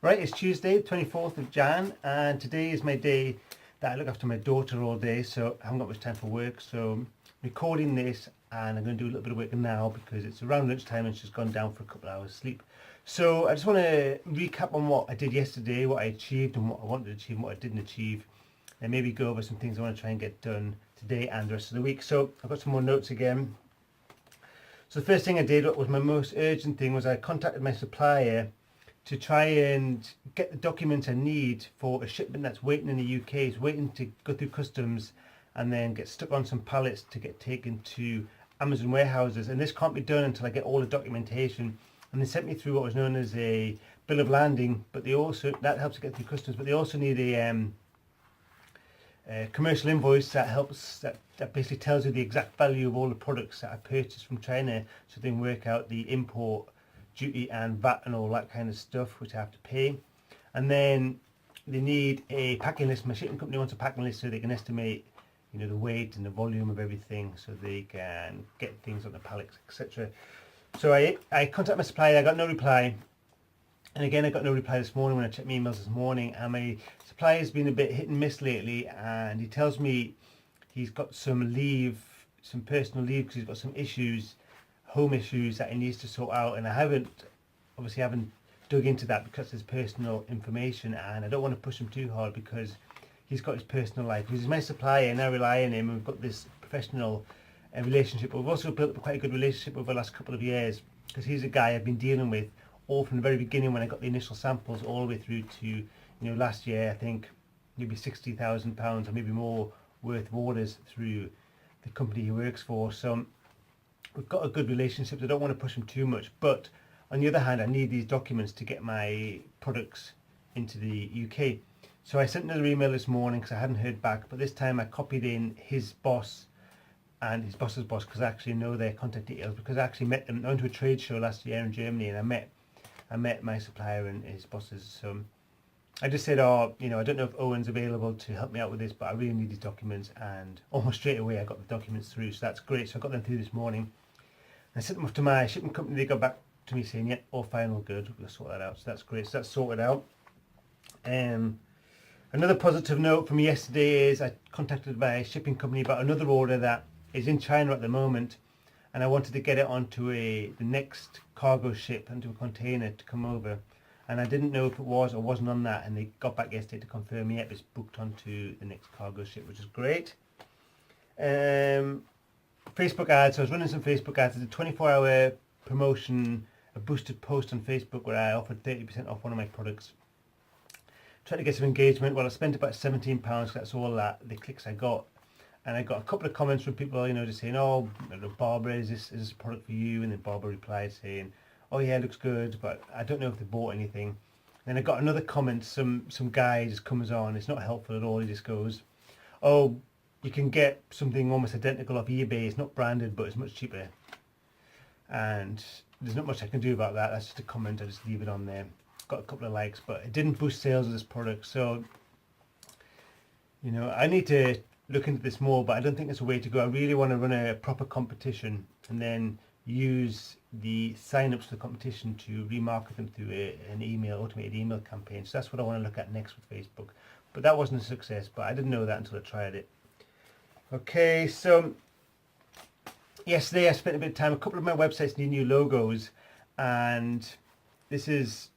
Right, it's Tuesday, 24th of Jan, and today is my day that I look after my daughter all day, so I haven't got much time for work. So I'm recording this, and I'm going to do a little bit of work now because it's around lunchtime and she's gone down for a couple of hours sleep. So I just want to recap on what I did yesterday, what I achieved and what I wanted to achieve and what I didn't achieve, and maybe go over some things I want to try and get done today and the rest of the week. So I've got some more notes again. So the first thing I did, what was my most urgent thing, was I contacted my supplier to try and get the documents I need for a shipment that's waiting in the UK. It's waiting to go through customs and then get stuck on some pallets to get taken to Amazon warehouses. And this can't be done until I get all the documentation. And they sent me through what was known as a bill of landing, but they also, that helps to get through customs, but they also need a commercial invoice that helps, that basically tells you the exact value of all the products that I purchased from China, so they can work out the import duty and VAT and all that kind of stuff, which I have to pay. And then they need a packing list. My shipping company wants a packing list so they can estimate, you know, the weight and the volume of everything, so they can get things on the pallets, etc. So I contacted my supplier. I got no reply, and again I got no reply this morning when I checked my emails this morning. And my supplier's been a bit hit and miss lately, and he tells me he's got some leave, some personal leave, because he's got some issues, home issues that he needs to sort out, and I haven't dug into that because it's personal information, and I don't want to push him too hard because he's got his personal life. He's my supplier and I rely on him, and we've got this professional relationship. We've also built up quite a good relationship over the last couple of years, because he's a guy I've been dealing with all from the very beginning when I got the initial samples all the way through to, you know, last year. I think maybe £60,000 or maybe more worth of orders through the company he works for. So we've got a good relationship. I don't want to push him too much, but on the other hand, I need these documents to get my products into the UK. So I sent another email this morning because I hadn't heard back, but this time I copied in his boss and his boss's boss, because I actually know their contact details, because I actually met them. I went to a trade show last year in Germany, and I met my supplier and his bosses. So I just said, oh, you know, I don't know if Owen's available to help me out with this, but I really need these documents. And almost straight away I got the documents through, so that's great. So I got them through this morning. I sent them off to my shipping company. They got back to me saying, yeah, all fine, all good, we'll sort that out. So that's great. So that's sorted out. Another positive note from yesterday is I contacted my shipping company about another order that is in China at the moment, and I wanted to get it onto the next cargo ship, onto a container to come over. And I didn't know if it was or wasn't on that, and they got back yesterday to confirm, yep, it's booked onto the next cargo ship, which is great. Facebook ads. So I was running some Facebook ads. I did a 24-hour promotion, a boosted post on Facebook where I offered 30% off one of my products. Tried to get some engagement. Well, I spent about £17. That's all the clicks I got. And I got a couple of comments from people, you know, just saying, oh, Barbara, is this a product for you? And then Barbara replied saying, oh yeah, it looks good, but I don't know if they bought anything. Then I got another comment, some guy just comes on, it's not helpful at all, he just goes, oh, you can get something almost identical off eBay, it's not branded, but it's much cheaper. And there's not much I can do about that. That's just a comment, I just leave it on there. Got a couple of likes, but it didn't boost sales of this product. So, you know, I need to look into this more, but I don't think it's a way to go. I really want to run a proper competition and then use the sign-ups to the competition to remarket them through an automated email campaign. So that's what I want to look at next with Facebook. But that wasn't a success, but I didn't know that until I tried it. Okay, so yesterday I spent a bit of time. A couple of my websites need new logos, and this is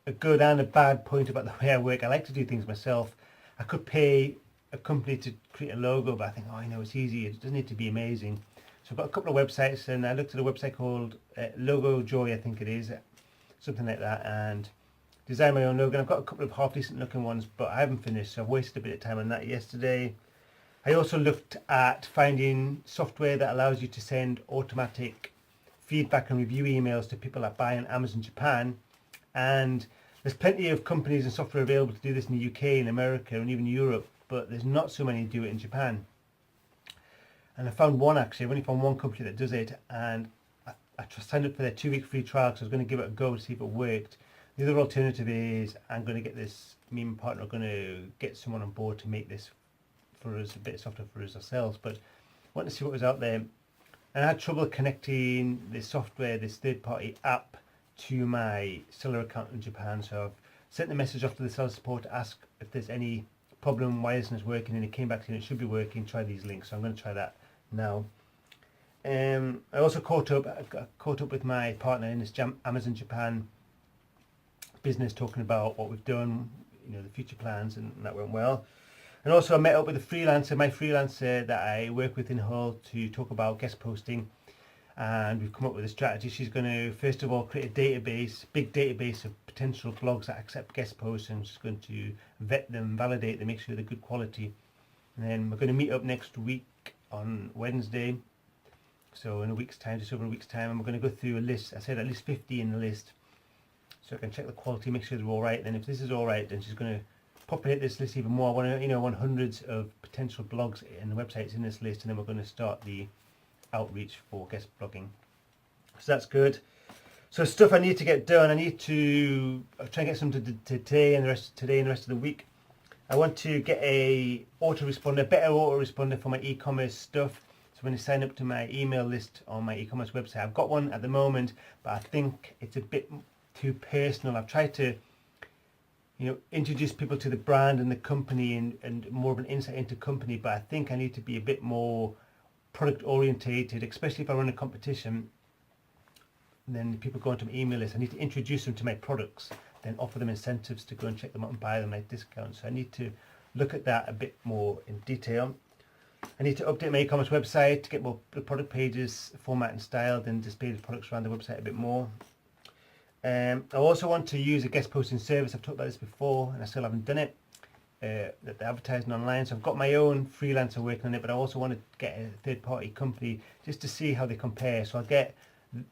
a good and a bad point about the way I work. I like to do things myself. I could pay a company to create a logo, but I think, oh, you know, it's easy. It doesn't need to be amazing. So I've got a couple of websites, and I looked at a website called Logo Joy, I think it is, something like that, and designed my own logo. And I've got a couple of half decent looking ones, but I haven't finished, so I've wasted a bit of time on that yesterday. I also looked at finding software that allows you to send automatic feedback and review emails to people that buy on Amazon Japan, and there's plenty of companies and software available to do this in the UK, in America, and even Europe, but there's not so many who do it in Japan. And I found one, actually. I've only found one company that does it, and I signed up for their 2-week free trial because I was going to give it a go to see if it worked. The other alternative is I'm going to get this, me and my partner are going to get someone on board to make this for us, a bit of software for us ourselves, but I wanted to see what was out there. And I had trouble connecting this software, this third-party app, to my seller account in Japan, so I've sent the message off to the seller support to ask if there's any problem, why isn't it working, and it came back saying it should be working, try these links. So I'm going to try that now. I also caught up with my partner in this Amazon Japan business, talking about what we've done, the future plans, and that went well. And also I met up with my freelancer that I work with in Hull, to talk about guest posting, and we've come up with a strategy. She's going to first of all create a big database of potential blogs that accept guest posts, and she's going to vet them, validate them, make sure they're good quality. And then we're going to meet up next week on Wednesday, so in a week's time, just over a week's time, and we're going to go through a list. I said at least 50 in the list, so I can check the quality, make sure they're all right. Then if this is all right, then she's going to populate this list even more. I want hundreds of potential blogs and websites in this list, and then we're going to start the outreach for guest blogging. So that's good. So stuff I need to get done. I need to try and get some today and the rest of the week. I want to get a better autoresponder for my e-commerce stuff. So when you sign up to my email list on my e-commerce website, I've got one at the moment, but I think it's a bit too personal. I've tried to introduce people to the brand and the company and more of an insight into company, but I think I need to be a bit more product orientated, especially if I run a competition. Then people go onto my email list, I need to introduce them to my products, then offer them incentives to go and check them out and buy them at discounts. So I need to look at that a bit more in detail. I need to update my e-commerce website to get more the product pages format and styled, and display the products around the website a bit more. I also want to use a guest posting service. I've talked about this before and I still haven't done it. That they're advertising online. So I've got my own freelancer working on it, but I also want to get a third-party company just to see how they compare. So I'll get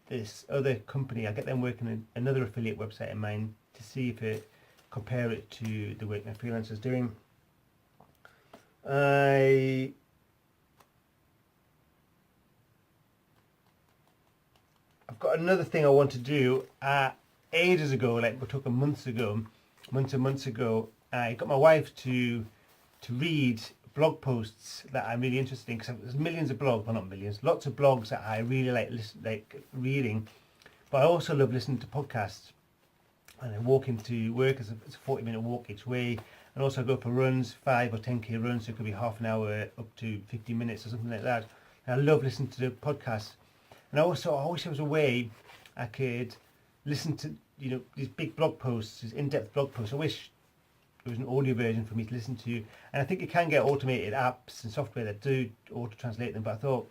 this other company, I'll get them working on another affiliate website of mine to see if it compare it to the work my freelancer's doing. I've got another thing I want to do. Ages ago, like we're talking months and months ago, I got my wife to read blog posts that I'm really interested in, because there's millions of blogs, well not millions, lots of blogs that I really like reading, but I also love listening to podcasts. And I walk into work, it's a 40-minute walk each way, and also I go for runs, 5 or 10k runs, so it could be half an hour up to 50 minutes or something like that. And I love listening to the podcasts. And I wish there was a way I could listen to these big blog posts, these in-depth blog posts. I wish there was an audio version for me to listen to, and I think you can get automated apps and software that do auto-translate them, but I thought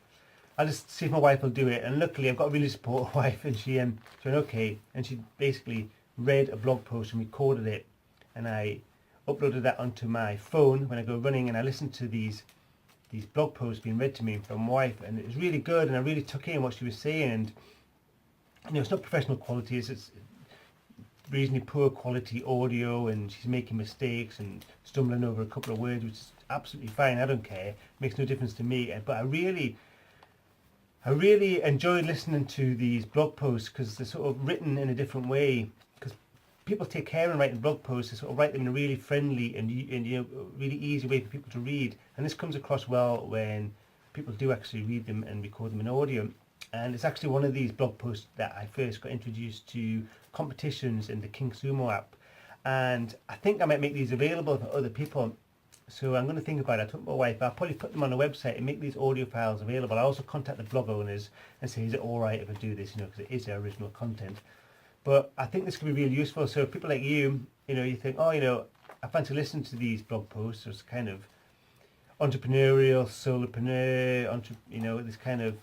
I'll just see if my wife will do it. And luckily I've got a really supportive wife, and she went okay, and she basically read a blog post and recorded it, and I uploaded that onto my phone when I go running, and I listened to these blog posts being read to me from my wife, and it was really good, and I really took in what she was saying. And it's not professional quality, it's reasonably poor quality audio, and she's making mistakes and stumbling over a couple of words, which is absolutely fine. I don't care, it makes no difference to me. But I really enjoyed listening to these blog posts, because they're sort of written in a different way. Because people take care in writing blog posts, they sort of write them in a really friendly and really easy way for people to read, and this comes across well when people do actually read them and record them in audio. And it's actually one of these blog posts that I first got introduced to competitions in the King Sumo app, and I think I might make these available for other people. So I'm going to think about it. I told my wife I'll probably put them on the website and make these audio files available. I also contact the blog owners and say, is it all right if I do this, because it is their original content. But I think this could be really useful. So people like you, you think, I fancy listening to these blog posts. It's kind of entrepreneurial, solopreneur, this kind of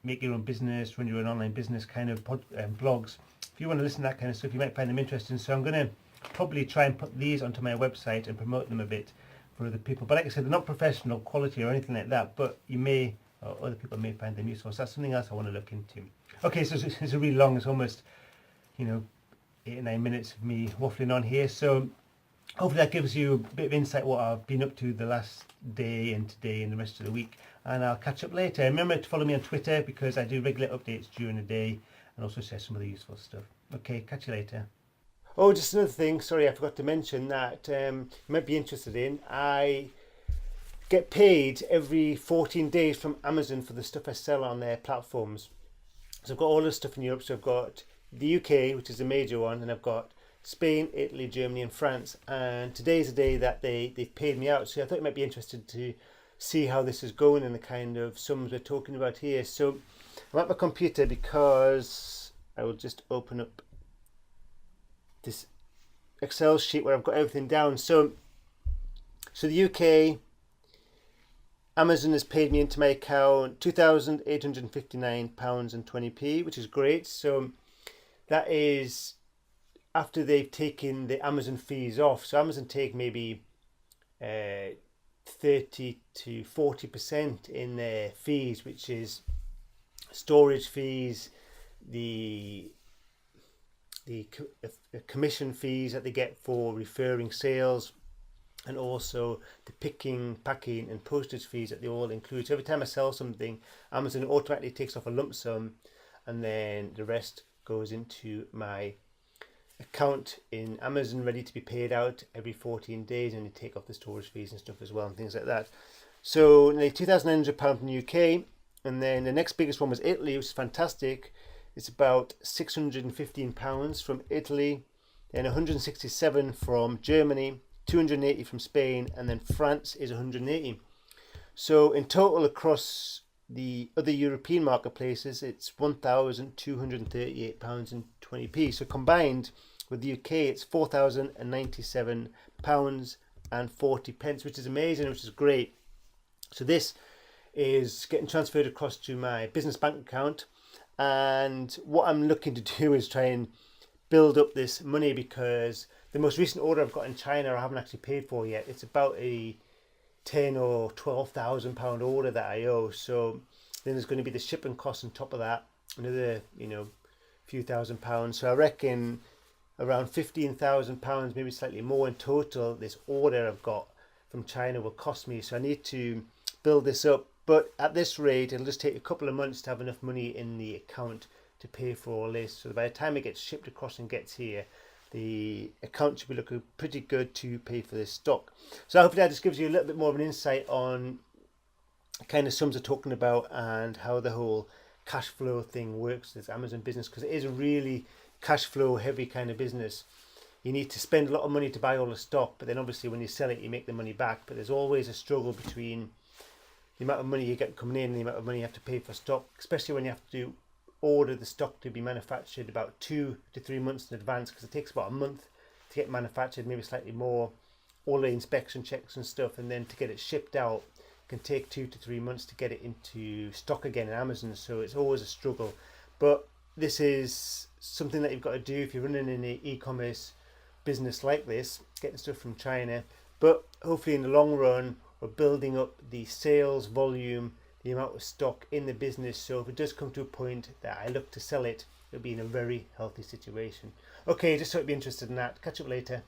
make your own business, run your own online business kind of blogs. If you want to listen to that kind of stuff, you might find them interesting. So I'm going to probably try and put these onto my website and promote them a bit for other people. But like I said, they're not professional quality or anything like that, but other people may find them useful. So that's something else I want to look into. Okay, so it's a really long, it's almost 8 or 9 minutes of me waffling on here. So hopefully that gives you a bit of insight what I've been up to the last day and today and the rest of the week. And I'll catch up later. Remember to follow me on Twitter, because I do regular updates during the day and also share some of the useful stuff. Okay, catch you later. Oh, just another thing, sorry, I forgot to mention that you might be interested in. I get paid every 14 days from Amazon for the stuff I sell on their platforms. So I've got all this stuff in Europe. So I've got the UK, which is a major one, and I've got Spain, Italy, Germany and France, and today's the day that they've paid me out. So I thought you might be interested to see how this is going and the kind of sums we're talking about here. So I'm at my computer because I will just open up this Excel sheet where I've got everything down. So the UK, Amazon has paid me into my account £2,859.20, which is great. So that is after they've taken the Amazon fees off. So Amazon take maybe 30 to 40% in their fees, which is storage fees, the commission fees that they get for referring sales, and also the picking, packing and postage fees that they all include. So every time I sell something, Amazon automatically takes off a lump sum, and then the rest goes into my account in Amazon ready to be paid out every 14 days, and they take off the storage fees and stuff as well and things like that. So nearly £2,900 from the UK, and then the next biggest one was Italy, which is fantastic. It's about £615 from Italy, then 167 from Germany, 280 from Spain, and then France is 180. So in total across the other European marketplaces, it's £1,238.20. So combined with the UK, it's £4,097.40, which is amazing, which is great. So this is getting transferred across to my business bank account, and what I'm looking to do is try and build up this money, because the most recent order I've got in China I haven't actually paid for yet. It's about a £10,000 or £12,000 order that I owe. So then there's going to be the shipping costs on top of that, another few £1,000s. So I reckon around £15,000, maybe slightly more in total, this order I've got from China will cost me. So I need to build this up, but at this rate it'll just take a couple of months to have enough money in the account to pay for all this. So by the time it gets shipped across and gets here, the account should be looking pretty good to pay for this stock. So hopefully that just gives you a little bit more of an insight on the kind of sums they're talking about and how the whole cash flow thing works, this Amazon business, because it is a really cash flow heavy kind of business. You need to spend a lot of money to buy all the stock, but then obviously when you sell it you make the money back. But there's always a struggle between the amount of money you get coming in and the amount of money you have to pay for stock, especially when you have to order the stock to be manufactured about 2 to 3 months in advance, because it takes about a month to get manufactured, maybe slightly more, all the inspection checks and stuff, and then to get it shipped out can take 2 to 3 months to get it into stock again in Amazon. So it's always a struggle, but this is something that you've got to do if you're running an e-commerce business like this, getting stuff from China. But hopefully in the long run we're building up the sales volume, the amount of stock in the business, so if it does come to a point that I look to sell it, it'll be in a very healthy situation. Okay, just thought you'd be interested in that. Catch up later.